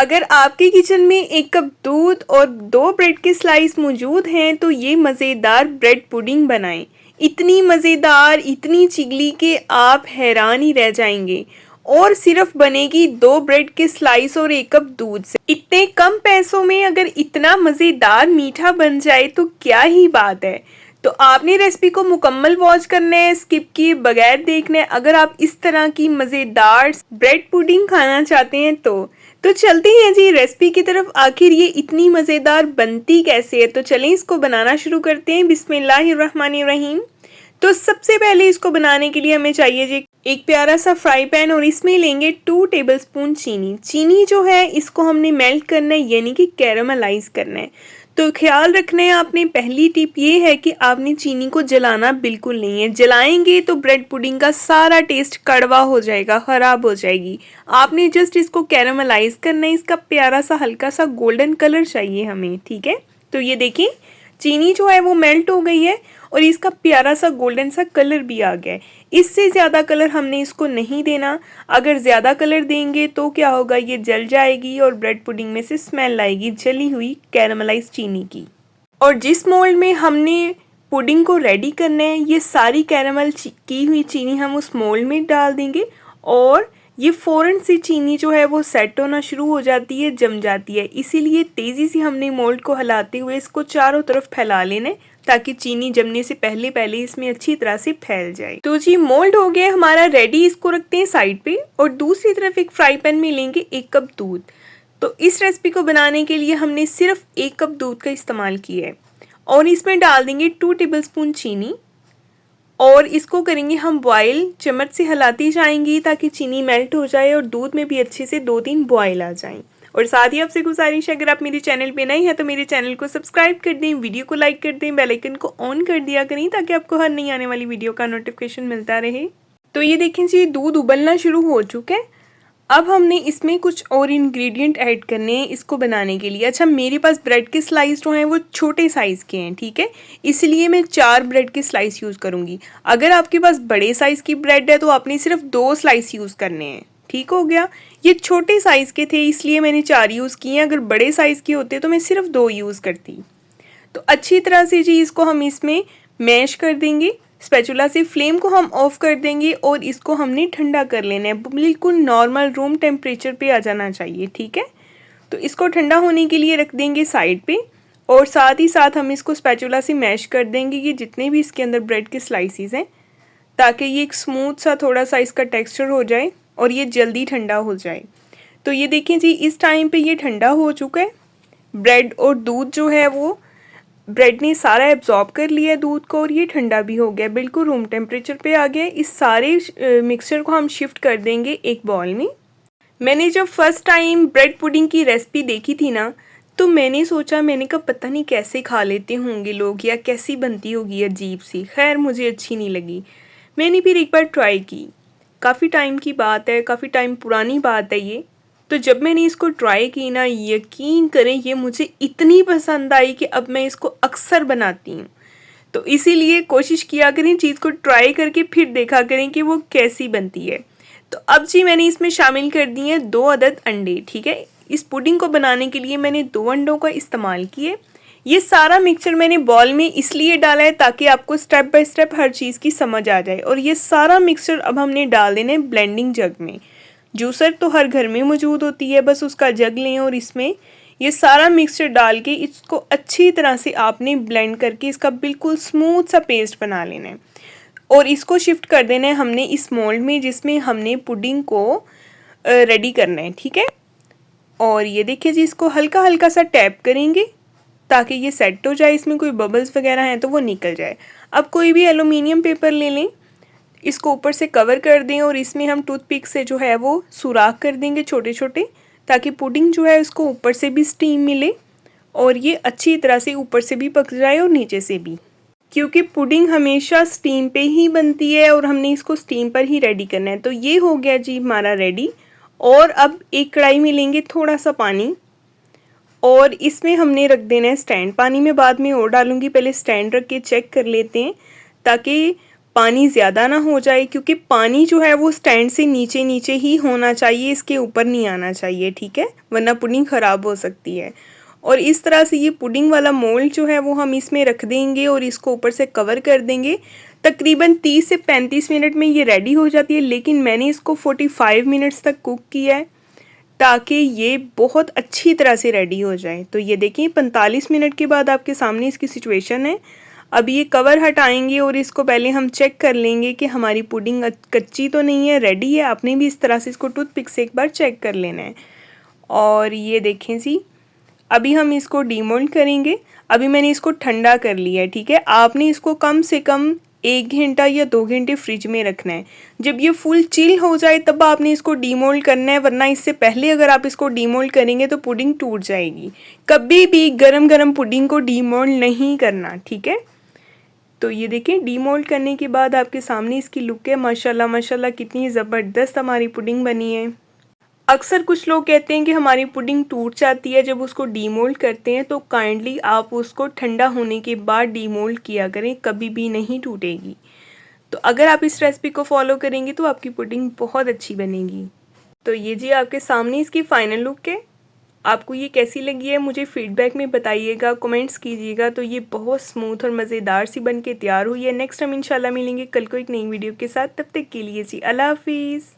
अगर आपके किचन में 1 कप दूध और 2 ब्रेड के स्लाइस मौजूद हैं तो ये मज़ेदार ब्रेड पुडिंग बनाएं। इतनी मज़ेदार, इतनी चिगली कि आप हैरान ही रह जाएंगे। और सिर्फ बनेगी 2 ब्रेड के स्लाइस और 1 कप दूध से। इतने कम पैसों में अगर इतना मज़ेदार मीठा बन जाए तो क्या ही बात है। तो आपने रेसिपी को मुकम्मल वॉच करना है, स्किप किए बगैर देखना है। अगर आप इस तरह की मज़ेदार ब्रेड पुडिंग खाना चाहते हैं तो चलते हैं जी रेसिपी की तरफ। आखिर ये इतनी मज़ेदार बनती कैसे है, तो चलें इसको बनाना शुरू करते हैं। बिस्मिल्लाहिर्रहमानिर्रहीम। तो सबसे पहले इसको बनाने के लिए हमें चाहिए जी एक प्यारा सा फ्राई पैन और इसमें लेंगे 2 टेबलस्पून चीनी। चीनी जो है इसको हमने मेल्ट करना है, यानी कि कैरामलाइज करना है। तो ख्याल रखना है आपने, पहली टिप ये है कि आपने चीनी को जलाना बिल्कुल नहीं है। जलाएंगे तो ब्रेड पुडिंग का सारा टेस्ट कड़वा हो जाएगा, ख़राब हो जाएगी। आपने जस्ट इसको कैरामलाइज करना है। इसका प्यारा सा हल्का सा गोल्डन कलर चाहिए हमें, ठीक है। तो ये देखिए चीनी जो है वो मेल्ट हो गई है और इसका प्यारा सा गोल्डन सा कलर भी आ गया है। इससे ज़्यादा कलर हमने इसको नहीं देना। अगर ज़्यादा कलर देंगे तो क्या होगा, ये जल जाएगी और ब्रेड पुडिंग में से स्मेल आएगी जली हुई कैरामलाइज चीनी की। और जिस मोल्ड में हमने पुडिंग को रेडी करना है, ये सारी कैरामल की हुई चीनी हम उस मोल्ड में डाल देंगे और ये फ़ौरन से चीनी जो है वो सेट होना शुरू हो जाती है, जम जाती है। इसीलिए तेज़ी से हमने मोल्ड को हिलाते हुए इसको चारों तरफ फैला लेना है ताकि चीनी जमने से पहले पहले इसमें अच्छी तरह से फैल जाए। तो जी मोल्ड हो गया हमारा रेडी। इसको रखते हैं साइड पे और दूसरी तरफ एक फ्राई पैन में लेंगे 1 कप दूध। तो इस रेसिपी को बनाने के लिए हमने सिर्फ 1 कप दूध का इस्तेमाल किया है और इसमें डाल देंगे 2 टेबलस्पून चीनी और इसको करेंगे हम बॉयल। चम्मच से हिलाती जाएंगी ताकि चीनी मेल्ट हो जाए और दूध में भी अच्छे से 2-3 बॉयल आ जाएं। और साथ ही आपसे गुजारिश है, अगर आप मेरे चैनल पे नए हैं तो मेरे चैनल को सब्सक्राइब कर दें, वीडियो को लाइक कर दें, बेल आइकन को ऑन कर दिया करें ताकि आपको हर नई आने वाली वीडियो का नोटिफिकेशन मिलता रहे। तो ये देखें जी दूध उबलना शुरू हो चुका है। अब हमने इसमें कुछ और इंग्रेडिएंट ऐड करने हैं इसको बनाने के लिए। अच्छा, मेरे पास ब्रेड के स्लाइस जो हैं वो छोटे साइज़ के हैं, ठीक है, इसलिए मैं 4 ब्रेड के स्लाइस यूज़ करूँगी। अगर आपके पास बड़े साइज़ की ब्रेड है तो आपने सिर्फ 2 स्लाइस यूज़ करने हैं, ठीक हो गया। ये छोटे साइज़ के थे इसलिए मैंने 4 यूज़ किए हैं। अगर बड़े साइज़ के होते तो मैं सिर्फ 2 यूज़ करती। तो अच्छी तरह से जी इसको हम इसमें मैश कर देंगे। स्पैचुला से फ्लेम को हम ऑफ कर देंगे और इसको हमने ठंडा कर लेना है। बिल्कुल नॉर्मल रूम टेम्परेचर पे आ जाना चाहिए, ठीक है। तो इसको ठंडा होने के लिए रख देंगे साइड पे और साथ ही साथ हम इसको स्पैचुला से मैश कर देंगे कि जितने भी इसके अंदर ब्रेड के स्लाइसिस हैं, ताकि ये एक स्मूथ सा थोड़ा सा इसका टेक्स्चर हो जाए और ये जल्दी ठंडा हो जाए। तो ये देखें जी इस टाइम पे ये ठंडा हो चुका है। ब्रेड और दूध जो है वो ब्रेड ने सारा एब्जॉर्ब कर लिया दूध को और ये ठंडा भी हो गया, बिल्कुल रूम टेम्परेचर पे आ गया। इस सारे मिक्सचर को हम शिफ्ट कर देंगे एक बॉल में। मैंने जब फर्स्ट टाइम ब्रेड पुडिंग की रेसिपी देखी थी ना, तो मैंने सोचा, मैंने कहा पता नहीं कैसे खा लेते होंगे लोग या कैसी बनती होगी अजीब सी। खैर मुझे अच्छी नहीं लगी। मैंने फिर एक बार ट्राई की। काफ़ी टाइम की बात है, काफ़ी टाइम पुरानी बात है ये। तो जब मैंने इसको ट्राई की ना, यकीन करें ये मुझे इतनी पसंद आई कि अब मैं इसको अक्सर बनाती हूँ। तो इसीलिए कोशिश किया करें चीज़ को ट्राई करके फिर देखा करें कि वो कैसी बनती है। तो अब जी मैंने इसमें शामिल कर दिए हैं 2 अदद अंडे, ठीक है। इस पुडिंग को बनाने के लिए मैंने 2 अंडों का इस्तेमाल किए। ये सारा मिक्सचर मैंने बॉल में इसलिए डाला है ताकि आपको स्टेप बाय स्टेप हर चीज़ की समझ आ जाए। और ये सारा मिक्सचर अब हमने डाल देना है ब्लेंडिंग जग में। जूसर तो हर घर में मौजूद होती है, बस उसका जग लें और इसमें ये सारा मिक्सचर डाल के इसको अच्छी तरह से आपने ब्लेंड करके इसका बिल्कुल स्मूथ सा पेस्ट बना लेना है। और इसको शिफ्ट कर देना है हमने इस मोल्ड में जिसमें हमने पुडिंग को रेडी करना है, ठीक है। और ये देखिए जी इसको हल्का हल्का सा टैप करेंगे ताकि ये सेट हो जाए, इसमें कोई बबल्स वगैरह हैं तो वो निकल जाए। अब कोई भी एलुमिनियम पेपर ले लें, इसको ऊपर से कवर कर दें और इसमें हम टूथपिक से जो है वो सुराख कर देंगे छोटे छोटे, ताकि पुडिंग जो है उसको ऊपर से भी स्टीम मिले और ये अच्छी तरह से ऊपर से भी पक जाए और नीचे से भी, क्योंकि पुडिंग हमेशा स्टीम पे ही बनती है और हमने इसको स्टीम पर ही रेडी करना है। तो ये हो गया जी हमारा रेडी। और अब एक कढ़ाई में लेंगे थोड़ा सा पानी और इसमें हमने रख देना है स्टैंड। पानी में बाद में और डालूंगी, पहले स्टैंड रख के चेक कर लेते हैं ताकि पानी ज़्यादा ना हो जाए, क्योंकि पानी जो है वो स्टैंड से नीचे नीचे ही होना चाहिए, इसके ऊपर नहीं आना चाहिए, ठीक है, वरना पुडिंग ख़राब हो सकती है। और इस तरह से ये पुडिंग वाला मोल्ड जो है वो हम इसमें रख देंगे और इसको ऊपर से कवर कर देंगे। तकरीबन 30 से 35 मिनट में ये रेडी हो जाती है, लेकिन मैंने इसको 45 मिनट्स तक कुक किया है ताकि ये बहुत अच्छी तरह से रेडी हो जाए। तो ये देखिए 45 मिनट के बाद आपके सामने इसकी सिचुएशन है। अब ये कवर हटाएंगे और इसको पहले हम चेक कर लेंगे कि हमारी पुडिंग कच्ची तो नहीं है, रेडी है। आपने भी इस तरह से इसको टूथपिक से एक बार चेक कर लेना है। और ये देखें जी, अभी हम इसको डीमोल्ड करेंगे। अभी मैंने इसको ठंडा कर लिया है, ठीक है। आपने इसको कम से कम 1 घंटा या 2 घंटे फ्रिज में रखना है। जब ये फुल चिल हो जाए तब आपने इसको डीमोल्ड करना है, वरना इससे पहले अगर आप इसको डीमोल्ड करेंगे तो पुडिंग टूट जाएगी। कभी भी गरम गरम पुडिंग को डीमोल्ड नहीं करना, ठीक है। तो ये देखें, डीमोल्ड करने के बाद आपके सामने इसकी लुक है। माशाल्लाह माशाल्लाह कितनी ज़बरदस्त हमारी पुडिंग बनी है। अक्सर कुछ लोग कहते हैं कि हमारी पुडिंग टूट जाती है जब उसको डीमोल्ड करते हैं, तो काइंडली आप उसको ठंडा होने के बाद डीमोल्ड किया करें, कभी भी नहीं टूटेगी। तो अगर आप इस रेसिपी को फॉलो करेंगे तो आपकी पुडिंग बहुत अच्छी बनेगी। तो ये जी आपके सामने इसकी फ़ाइनल लुक है। आपको ये कैसी लगी है मुझे फ़ीडबैक में बताइएगा, कमेंट्स कीजिएगा। तो ये बहुत स्मूथ और मज़ेदार सी बन के तैयार हुई है। नेक्स्ट हम इंशाल्लाह मिलेंगे कल को एक नई वीडियो के साथ। तब तक के लिए जी अल्लाह हाफिज़।